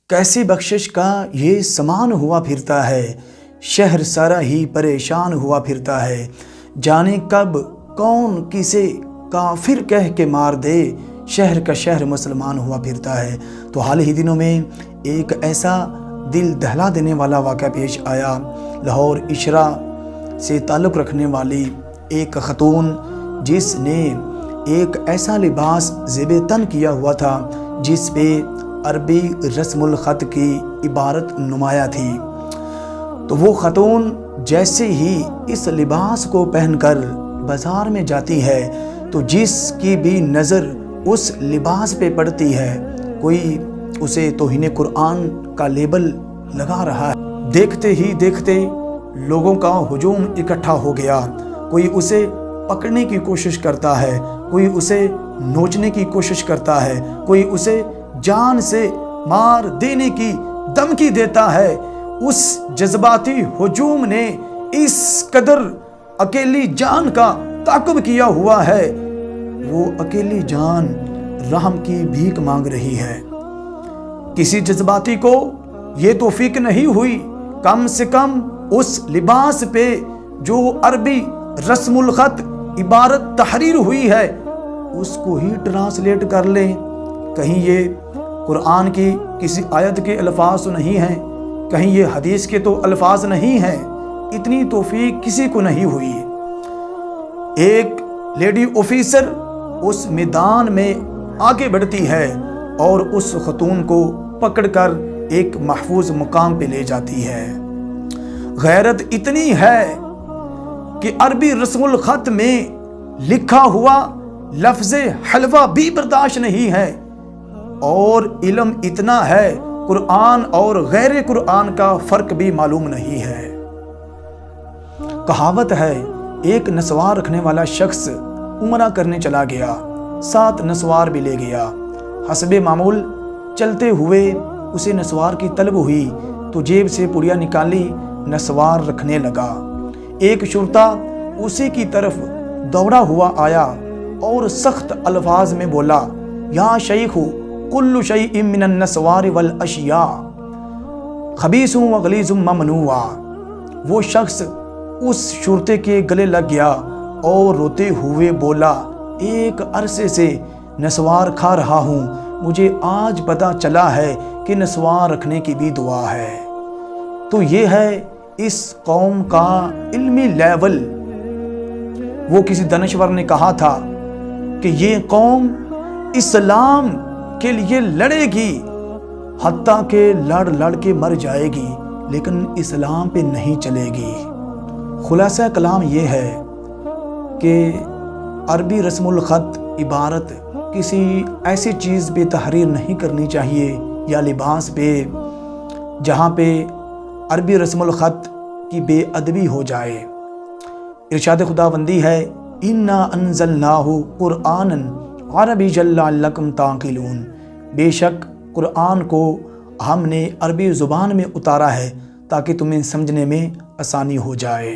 کیسی بخشش کا یہ سامان ہوا پھرتا ہے، شہر سارا ہی پریشان ہوا پھرتا ہے، جانے کب کون کسے کافر کہہ کے مار دے، شہر کا شہر مسلمان ہوا پھرتا ہے۔ تو حال ہی دنوں میں ایک ایسا دل دہلا دینے والا واقعہ پیش آیا۔ لاہور اشرا سے تعلق رکھنے والی ایک خاتون جس نے ایک ایسا لباس زیب تن کیا ہوا تھا جس پہ عربی رسم الخط کی عبارت نمایاں تھی، تو وہ خاتون جیسے ہی اس لباس کو پہن کر بازار میں جاتی ہے تو جس کی بھی نظر اس لباس پہ پڑتی ہے کوئی اسے توہین قرآن کا لیبل لگا رہا ہے۔ دیکھتے ہی دیکھتے لوگوں کا ہجوم اکٹھا ہو گیا، کوئی اسے پکڑنے کی کوشش کرتا ہے، کوئی اسے نوچنے کی کوشش کرتا ہے، کوئی اسے جان سے مار دینے کی دھمکی دیتا ہے۔ اس جذباتی ہجوم نے اس قدر اکیلی جان کا تعاقب کیا ہوا ہے، وہ اکیلی جان رحم کی بھیک مانگ رہی ہے۔ کسی جذباتی کو یہ توفیق نہیں ہوئی کم سے کم اس لباس پہ جو عربی رسم الخط عبارت تحریر ہوئی ہے اس کو ہی ٹرانسلیٹ کر لے، کہیں یہ قرآن کی کسی آیت کے الفاظ تو نہیں ہیں، کہیں یہ حدیث کے تو الفاظ نہیں ہیں، اتنی توفیق کسی کو نہیں ہوئی۔ ایک لیڈی آفیسر اس میدان میں آگے بڑھتی ہے اور اس خاتون کو پکڑ کر ایک محفوظ مقام پہ لے جاتی ہے۔ غیرت اتنی ہے کہ عربی رسم الخط میں لکھا ہوا لفظ حلوہ بھی برداشت نہیں ہے، اور علم اتنا ہے قرآن اور غیر قرآن کا فرق بھی معلوم نہیں ہے۔ کہاوت ہے ایک نسوار رکھنے والا شخص عمرہ کرنے چلا گیا، 7 نسوار بھی لے گیا۔ حسب معمول چلتے ہوئے اسے نسوار کی طلب ہوئی تو جیب سے پڑیا نکالی، نسوار رکھنے لگا۔ ایک شرطا اسی کی طرف دوڑا ہوا آیا اور سخت الفاظ میں بولا، یا شیخ کل شیء من النسوار والاشیاء خبیث وغلیظ ممنوع۔ وہ شخص اس شرطے کے گلے لگ گیا اور روتے ہوئے بولا، ایک عرصے سے نسوار کھا رہا ہوں، مجھے آج پتہ چلا ہے کہ نسوار رکھنے کی بھی دعا ہے۔ تو یہ ہے اس قوم کا علمی لیول۔ وہ کسی دانشور نے کہا تھا کہ یہ قوم اسلام کے لیے لڑے گی حتیٰ کہ لڑ کے مر جائے گی لیکن اسلام پہ نہیں چلے گی۔ خلاصہ کلام یہ ہے کہ عربی رسم الخط عبارت کسی ایسی چیز پہ تحریر نہیں کرنی چاہیے یا لباس پہ جہاں پہ عربی رسم الخط کی بے ادبی ہو جائے۔ ارشاد خداوندی ہے اِنَّا أَنزَلْنَاهُ قُرْآنًا عَرَبِيًّا لَعَلَّكُمْ تَعْقِلُونَ، بے شک قرآن کو ہم نے عربی زبان میں اتارا ہے تاکہ تمہیں سمجھنے میں آسانی ہو جائے۔